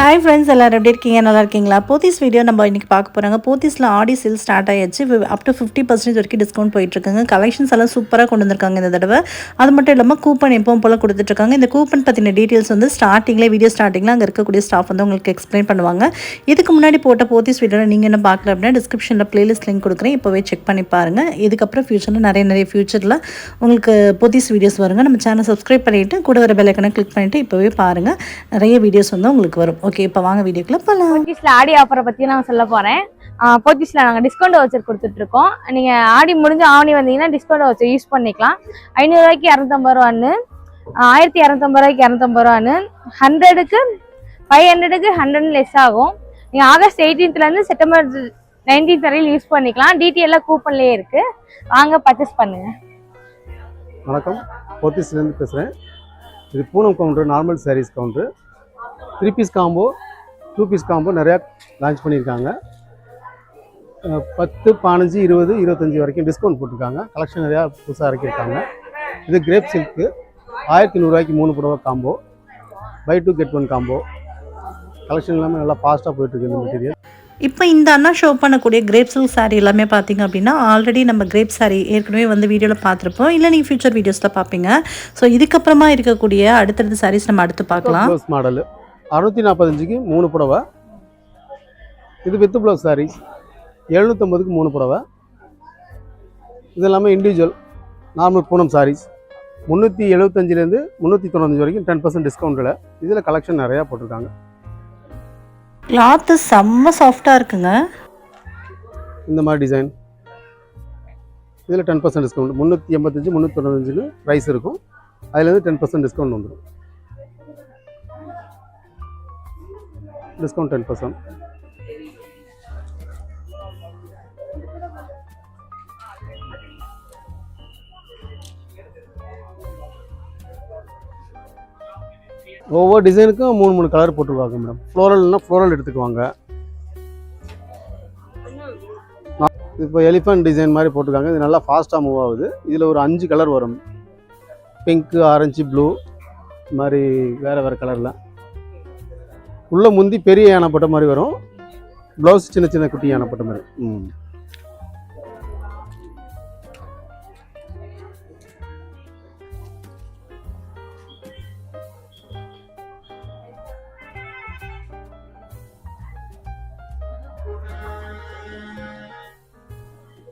Hi friends, எல்லாரும் எப்படி இருக்கீங்க? நல்லா இருக்கீங்களா? போத்தீஸ் வீடியோ நம்ம இன்னைக்கு பார்க்க போறாங்க. போத்தீஸ்ல ஆடி சேல் ஸ்டார்ட் ஆயாச்சு. அப் டு 50% வரைக்கும் டிஸ்கவுண்ட் போயிட்டு இருக்காங்க. கலெக்ஷன்ஸ் எல்லாம் சூப்பரா கொண்டு வந்திருக்காங்க இந்த தடவை. அது மட்டும் இல்லாம கூப்பன் எப்பவும் போல கொடுத்துட்டு இருக்காங்க. இந்த கூப்பன் பத்தின டீடைல்ஸ் வந்து வீடியோ ஸ்டார்டிங்ல அங்க இருக்கக்கூடிய ஸ்டாஃப் வந்து உங்களுக்கு எக்ஸ்பிளைன் பண்ணுவாங்க. இதுக்கு முன்னாடி போட்ட போத்தீஸ் வீடியோல நீங்க என்ன பார்க்கல அப்படின்னா டிஸ்கிரிப்ஷன்ல பிளேலிஸ்ட் லிங்க் கொடுக்குறேன். இப்போவே செக் பண்ணி பாருங்க. இதுக்கப்புறம் ஃபியூச்சர்ல நிறைய ஃபியூச்சர்ல உங்களுக்கு போத்தீஸ் வீடியோஸ் வருங்க. நம்ம சேனல் சப்ஸ்கிரைப் பண்ணிட்டு கூட வர பெல் ஐகானை கிளிக் பண்ணிட்டு இப்போவே பாருங்க. நிறைய வீடியோஸ் வந்து உங்களுக்கு வரும். ஓகே, இப்போ வாங்க வீடியோக்குள்ள போகலாம். போத்தீஸ்ல ஆடி ஆஃபரை பற்றி நான் சொல்ல போகிறேன். போத்தீஸ்ல நாங்கள் டிஸ்கவுண்ட் வவுச்சர் கொடுத்துட்ருக்கோம். நீங்கள் ஆடி முடிஞ்சு ஆவணி வந்தீங்கன்னா டிஸ்கவுண்ட் வவுச்சர் யூஸ் பண்ணிக்கலாம். 500 ரூபாய்க்கு 250 ரூபான்னு, 1250 ரூபாய்க்கு 250 ரூபான்னு, 100க்கு 500க்கு 100 லெஸ் ஆகும். நீங்கள் ஆகஸ்ட் 18லேருந்து செப்டம்பர் 19 வரையில் யூஸ் பண்ணிக்கலாம். டீட்டெயிலாக கூப்பன்லேயே இருக்குது. வாங்க பர்ச்சேஸ் பண்ணுங்கள். வணக்கம், போத்தீஸ்லேருந்து பேசுகிறேன். இது Poonam counter, normal saris counter. 3 piece combo, 2 piece combo நிறையா லான்ச் பண்ணியிருக்காங்க. 10, 15, 20, 25 வரைக்கும் டிஸ்கவுண்ட் போட்டிருக்காங்க. கலெக்ஷன் நிறையா புதுசாக இறக்கியிருக்காங்க. இது கிரேப் சில்க்கு 1100 ரூபாய்க்கு 3 புடவை combo, buy 2 get 1 combo. Collection எல்லாமே நல்லா ஃபாஸ்ட்டாக போயிட்டுருக்கு இந்த மெட்டீரியல். இப்போ இந்த அண்ணா ஷோ பண்ணக்கூடிய கிரேப் சில்க் சாரீ எல்லாமே பார்த்தீங்க அப்படின்னா ஆல்ரெடி நம்ம கிரேப் சாரீ ஏற்கனவே வந்து வீடியோவில் பார்த்துருப்போம், இல்லை நீங்கள் ஃபியூச்சர் வீடியோஸில் பார்ப்பீங்க. ஸோ இதுக்கப்புறமா இருக்கக்கூடிய அடுத்தடுத்த சாரீஸ் நம்ம அடுத்து பார்க்கலாம். ப்ளவுஸ் மாடல் 645க்கு 3 புடவை. இது வித் ப்ளவுஸ் சாரீஸ் 750க்கு 3 புடவை. இது எல்லாமே இண்டிவிஜுவல் நார்மல் பூனம் சாரீஸ் 375லேருந்து 395 வரைக்கும் 10% டிஸ்கவுண்ட்டில். இதில் கலெக்ஷன் நிறையா போட்டிருக்காங்க. கிளாத்து செம்ம சாஃப்டாக இருக்குங்க. இந்த மாதிரி டிசைன் இதில் 10% டிஸ்கவுண்ட். 385, 395 ப்ரைஸ் இருக்கும். அதுலேருந்து 10% டிஸ்கவுண்ட் வந்துடும். டிஸ்கவுண்ட் 10%. ஒவ்வொரு டிசைனுக்கும் 3 கலர் போட்டுருவாங்க மேடம். ஃப்ளோரல்னா ஃப்ளோரல் எடுத்துக்குவாங்க. இப்போ எலிஃபண்ட் டிசைன் மாதிரி போட்டிருக்காங்க. இது நல்லா ஃபாஸ்ட்டாக மூவ் ஆகுது. இதில் ஒரு 5 கலர் வரும். பிங்க்கு, ஆரஞ்சு, ப்ளூ, இது மாதிரி வேறு கலரில். உள்ளே முந்தி பெரிய யானைப்பட்ட மாதிரி வரும். ப்ளவுஸ் சின்ன சின்ன குட்டி யானைப்பட்ட மாதிரி.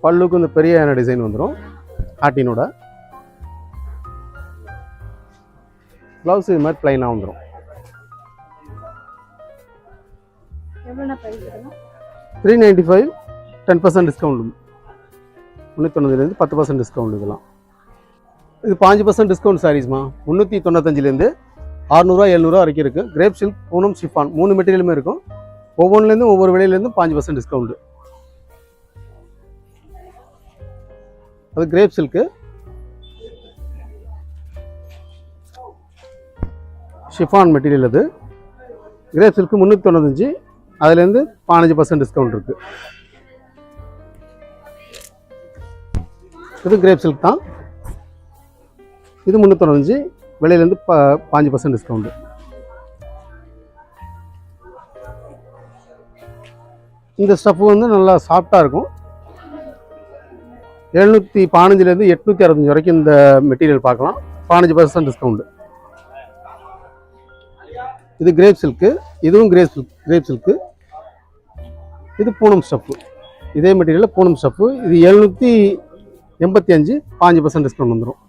பல்லுக்கு இந்த பெரிய யானை டிசைன் வந்துடும் ஹாட்டினோட. ப்ளவுஸ் இது மாதிரி பிளைனாக வந்துடும். 395, 10% டிஸ்கவுண்ட். 390லேருந்து 10% டிஸ்கவுண்ட். இதெல்லாம் இது 5% டிஸ்கவுண்ட் சாரீஸ்மா. 395லேருந்து 600, 700 வரைக்கும் இருக்குது. கிரேப் சில்க், பூனம், ஷிஃபான் 3 மெட்டீரியலுமே இருக்கும். ஒவ்வொன்றுலேருந்து ஒவ்வொரு விலையிலேருந்து 5% டிஸ்கவுண்ட். அது கிரேப் சில்க்கு. Chiffon material. அது கிரேப் சில்க்கு 395, அதுலேருந்து 15% டிஸ்கவுண்ட் இருக்குது. இது கிரேப் சில்க் தான். இது 395, விலையிலேருந்து 5% டிஸ்கவுண்ட். இந்த ஸ்டஃப் வந்து நல்லா சாஃப்டாக இருக்கும். 715லேருந்து 865 வரைக்கும் இந்த மெட்டீரியல் பார்க்கலாம். 15% டிஸ்கவுண்ட். இது கிரேப் சில்க்கு. இதுவும் கிரேப் சில்க்கு. இது பூனம் ஸ்டஃப்பு. இதே மெட்டீரியலில் பூனம் ஸ்டஃப்பு. இது 785, 5% டிஸ்கவுண்ட் வந்துடும்.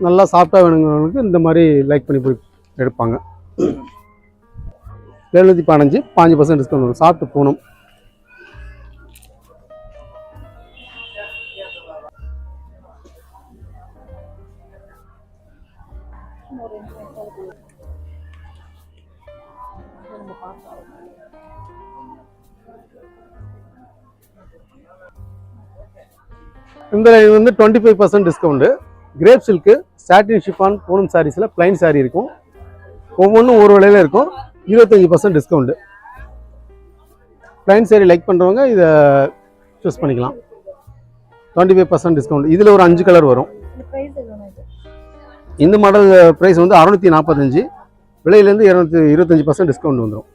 நல்லா சாஃப்டாக வேணுங்கிறவங்களுக்கு இந்த மாதிரி லைக் பண்ணி போய் எடுப்பாங்க. 715, 5% டிஸ்கவுண்ட் வரும். சாஃப்ட் பூனம். இந்த வந்து 25% டிஸ்கவுண்ட். கிரேப் சில்க்கு, சாட்டின், ஷிஃபான், பூனம் சாரீஸில் பிளைன் சாரீ இருக்கும். ஒவ்வொன்றும் ஒரு விலையில் இருக்கும். 25% டிஸ்கவுண்ட். பிளைன் சாரீ லைக் பண்ணுறவங்க இதை சூஸ் பண்ணிக்கலாம். 25% டிஸ்கவுண்ட். இதில் ஒரு 5 கலர் வரும். இந்த மாடல் ப்ரைஸ் வந்து 645, விலையிலேருந்து 225% டிஸ்கவுண்ட் வந்துடும்.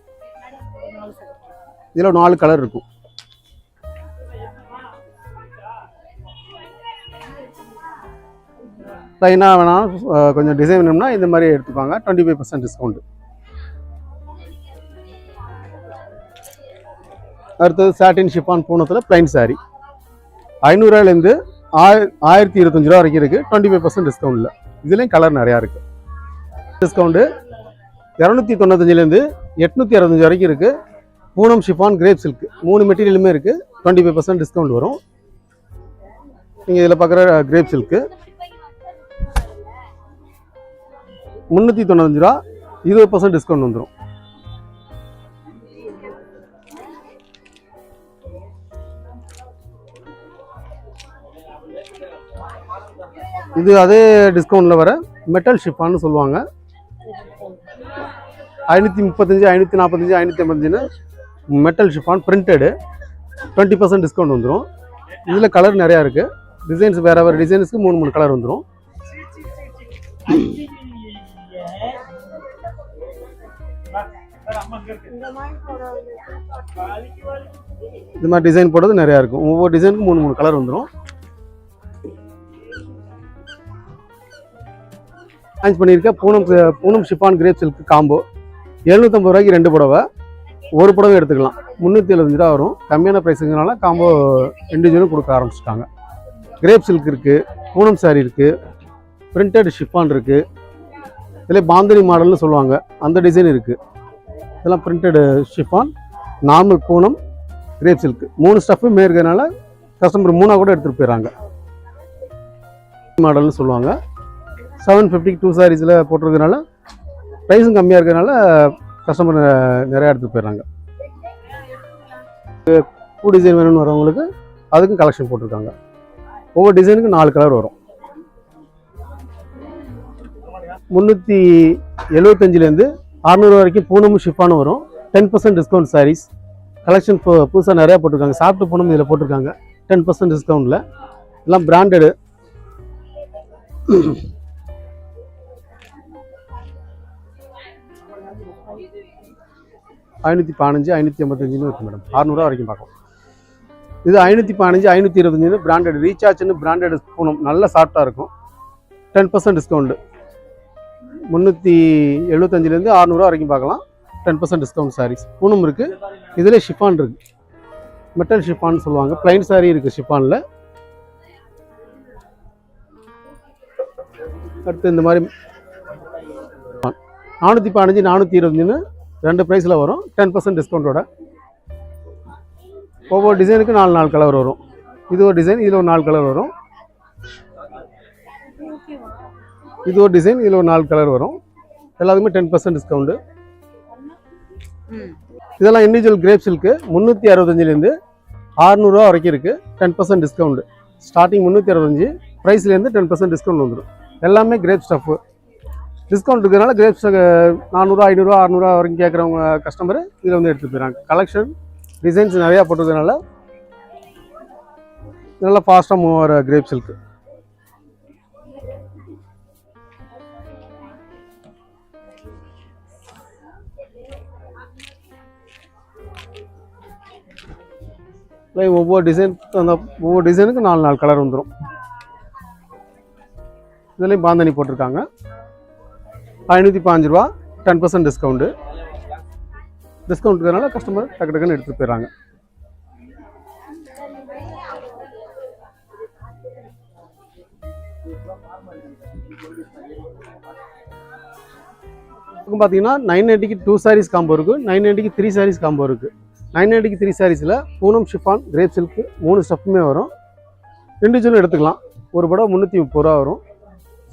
இதில் 4 கலர் இருக்கும். ப்ளைனாக வேணாம், கொஞ்சம் டிசைன் வேணும்னா இந்த மாதிரி எடுத்துப்பாங்க. 25% டிஸ்கவுண்ட். அடுத்தது சாட்டின் ஷிஃபான் பூனத்தில் ப்ளைன் சாரீ 500 1025 வரைக்கும் இருக்குது. 25% டிஸ்கவுண்ட்டில். இதுலேயும் கலர் நிறையா இருக்குது. டிஸ்கவுண்ட்டு 295 865 வரைக்கும் இருக்குது. பூனம் ஷிஃபான் கிரேப் சில்க் 3 மெட்டீரியலுமே இருக்குது. 25% டிஸ்கவுண்ட் வரும். நீங்கள் இதில் பார்க்குற கிரேப் சில்க்கு 395 20% டிஸ்கவுண்ட் வந்துடும். இது அதே டிஸ்கவுண்ட்டில் வர மெட்டல் ஷிஃபான்னு சொல்லுவாங்க. 535 545 585 மெட்டல் ஷிஃபான் பிரிண்டடு 20% டிஸ்கவுண்ட் வந்துடும். இதில் கலர் நிறையா இருக்குது. டிசைன்ஸ் வேறு வேறு டிசைன்ஸுக்கு 3 கலர் வந்துடும். இது மாதிரி டிசைன் போடுறது நிறையா இருக்கும். ஒவ்வொரு டிசைனுக்கும் 3 கலர் வந்துடும். லான்ச் பண்ணியிருக்க Poonam chiffon grape silk combo 750 2 புடவை. ஒரு புடவை எடுத்துக்கலாம். 375 வரும். கம்மியான ப்ரைஸுங்கனால காம்போ இண்டிவிஜுவலும் கொடுக்க ஆரம்பிச்சிட்டாங்க. கிரேப் சில்க் இருக்குது, பூனம் சாரீ இருக்குது, பிரிண்டட் ஷிஃபான் இருக்குது. இதில் பாந்தினி மாடல்னு சொல்லுவாங்க, அந்த டிசைன் இருக்குது. இதெல்லாம் printed chiffon, normal Poonam, grape silk 3 ஸ்டஃப்புமே இருக்கிறதுனால கஸ்டமர் 3 கூட எடுத்துகிட்டு போயிடறாங்க. மாடல்னு சொல்லுவாங்க. 750 2 சாரீஸில் போட்டிருக்கிறதுனால ப்ரைஸும் கம்மியாக இருக்கிறதுனால கஸ்டமர் நிறையா எடுத்துகிட்டு போயிடறாங்க. பூ டிசைன் வேணும்னு வரவங்களுக்கு அதுக்கும் கலெக்ஷன் போட்டிருக்காங்க. ஒவ்வொரு டிசைனுக்கும் 4 கலர் வரும். 375 600 வரைக்கும் பூனமும் ஷிஃபானும் வரும். 10% டிஸ்கவுண்ட் சாரீஸ் கலெக்ஷன் புதுசாக நிறையா போட்டிருக்காங்க. சாப்பிட்டு பூனம் இதில் போட்டிருக்காங்க 10% டிஸ்கவுண்டில். எல்லாம் பிராண்டடு. 515 585 இருக்குது மேடம். 600 வரைக்கும் பார்க்கலாம். இது 515 525 பிராண்டட் ரீசார்ஜ்னு பிராண்டட் பூனம் நல்ல சாஃப்டாக இருக்கும். 10% டிஸ்கவுண்ட். 375 600 வரைக்கும் பார்க்கலாம். 10% டிஸ்கவுண்ட் சாரீஸ் பூனம் இருக்குது. இதில் ஷிஃபான் இருக்குது, மெட்டல் ஷிஃபான் சொல்லுவாங்க. ப்ளைன் சாரீ இருக்குது ஷிஃபானில். அடுத்து இந்த மாதிரி 415 425 2 ப்ரைஸில் வரும். 10% டிஸ்கவுண்ட்டோட. ஒவ்வொரு டிசைனுக்கு 4 கலர் வரும். இது ஒரு டிசைன், இதில் ஒரு 4 கலர் வரும். இது ஒரு டிசைன், இதில் ஒரு 4 கலர் வரும். எல்லாத்துக்குமே 10% டிஸ்கவுண்ட்டு. இதெல்லாம் இண்டிவிஜுவல் கிரேப் சில்க்கு 365 600 வரைக்கும் இருக்குது. 10% டிஸ்கவுண்ட். ஸ்டார்டிங் 365 ப்ரைஸ்லேருந்து 10% டிஸ்கவுண்ட் வந்துடும். எல்லாமே கிரேப் ஸ்டஃப்பு. டிஸ்கவுண்ட் இருக்கிறதுனால கிரேப்ஸ் 400 500 600 வரைக்கும் கேட்குறவங்க கஸ்டமர் இதில் வந்து எடுத்துகிட்டு போயிடறாங்க. கலெக்ஷன் டிசைன்ஸ் நிறையா போட்டதுனால நல்லா ஃபாஸ்ட்டாக மூவ் ஆகிற கிரேப் சில்க்கு. ஒவ்வொரு டிசைனுக்கு 4 கலர் வந்துடும். இதுலேயும் பாந்தனி போட்டிருக்காங்க. 515 10% டிஸ்கவுண்ட்டு. டிஸ்கவுண்ட் இருக்கிறதுனால கஸ்டமர் டக்குன்னு எடுத்துகிட்டு போயிடறாங்க. பார்த்தீங்கன்னா 990க்கு 2 சாரீஸ் காம்போ இருக்குது. 990க்கு 3 சாரீஸ் காம்போ இருக்குது. 990க்கு 3 சாரீஸில் பூனம் ஷிஃபான் கிரேப் சில்க்கு 3 ஸ்டஃப்புமே வரும். இண்டிவிஜுவலும் எடுத்துக்கலாம். ஒரு படம் 330 வரும்.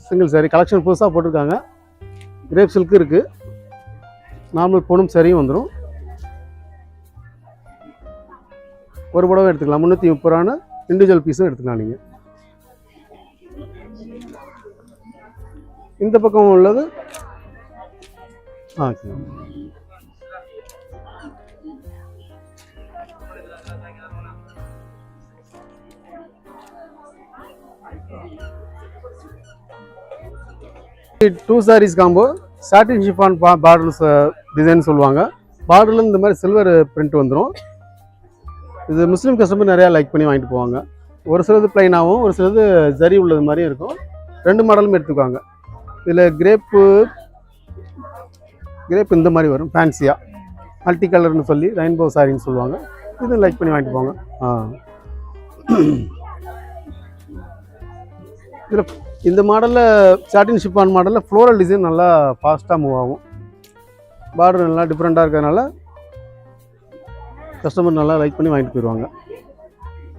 சிங்கிள் சாரீ கலெக்ஷன் புதுசாக போட்டிருக்காங்க. கிரேப் சில்க்கு இருக்குது, நார்மல் பூனம் சாரியும் வந்துடும். ஒரு புடவை எடுத்துக்கலாம். 330 இண்டிவிஜுவல் பீஸும் எடுத்துக்கலாம். நீங்கள் இந்த பக்கம் உள்ளது ஓகே. 2 sarees காம்போ சாட்டின் ஷிஃபான் பார்டர்ஸ் டிசைன் சொல்லுவாங்க. பார்டரில் இந்த மாதிரி சில்வர் பிரிண்ட் வந்துடும். இது முஸ்லீம் கஸ்டமர் நிறையா லைக் பண்ணி வாங்கிட்டு போவாங்க. ஒரு சிலது பிளைனாகவும் ஒரு சிலது ஜரி உள்ளது மாதிரியும் இருக்கும். 2 மாடலும் எடுத்துக்குவாங்க. இதில் கிரேப்பு இந்த மாதிரி வரும் ஃபேன்சியாக மல்டி கலர்னு சொல்லி ரெயின்போ சாரின்னு சொல்லுவாங்க. இது லைக் பண்ணி வாங்கிட்டு போவாங்க. இதில் இந்த மாடலில் சாட்டின் ஷிஃபான் மாடலில் ஃப்ளோரல் டிசைன் நல்லா ஃபாஸ்ட்டாக மூவ் ஆகும். பார்டர் நல்லா டிஃப்ரெண்ட்டாக இருக்கிறதுனால கஸ்டமர் நல்லா லைக் பண்ணி வாங்கிட்டு போயிடுவாங்க.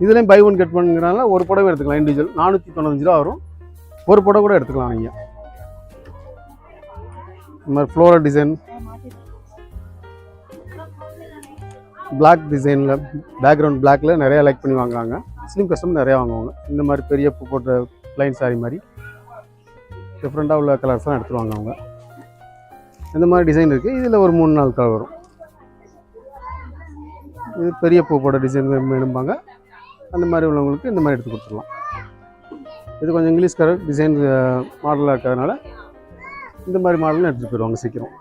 இதுலேயும் பை ஒன் கெட் பண்ணுங்கிறனால ஒரு புடவை எடுத்துக்கலாம். இண்டிவிஜுவல் 495 ரூபா வரும். ஒரு புடவை கூட எடுத்துக்கலாம். நீங்கள் இந்த மாதிரி ஃப்ளோரல் டிசைன் பிளாக் டிசைனில் பேக்ரவுண்ட் பிளாக்கில் நிறையா லைக் பண்ணி வாங்குவாங்க. முஸ்லீம் கஸ்டமர் நிறையா வாங்குவாங்க. இந்த மாதிரி பெரிய பூ போட்ட ப்ளைன் சாரி மாதிரி டிஃப்ரெண்ட்டாக உள்ள கலர்ஸ்லாம் எடுத்துருவாங்க அவங்க. இந்த மாதிரி டிசைன் இருக்குது. இதில் ஒரு 3-4 கலர் வரும். இது பெரிய பூ போட்ட டிசைன் வேணும்பாங்க. அந்த மாதிரி உள்ளவங்களுக்கு இந்த மாதிரி எடுத்து கொடுத்துடலாம். இது கொஞ்சம் இங்கிலீஷ் கலர் டிசைன் மாடலாக இருக்கிறதுனால இந்த மாதிரி மாடலும் எடுத்துகிட்டு போயிடுவாங்க சீக்கிரம்.